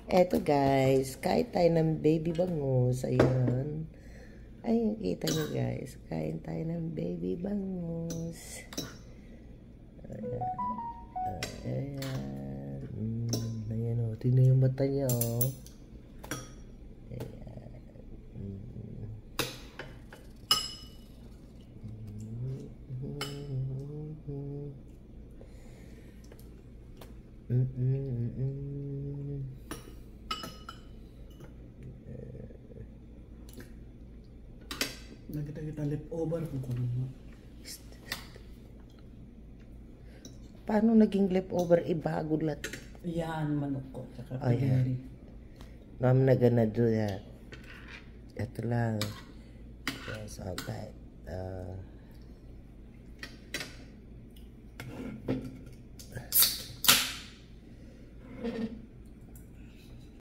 Eto guys, kain tayo ng baby bangus. Ayan. Ayun, kita nyo guys. Kain tayo ng baby bangus. Ayan. Ayan. Ayan o. Tingnan yung mata niya o. Ayan. Nakita-kita leftover kung ano. Paano naging leftover? Ibago lahat. Yan, manok ko. Tsaka Oh, yeah. pagari. No, I'm not gonna do that. Ito lang. Yes, okay.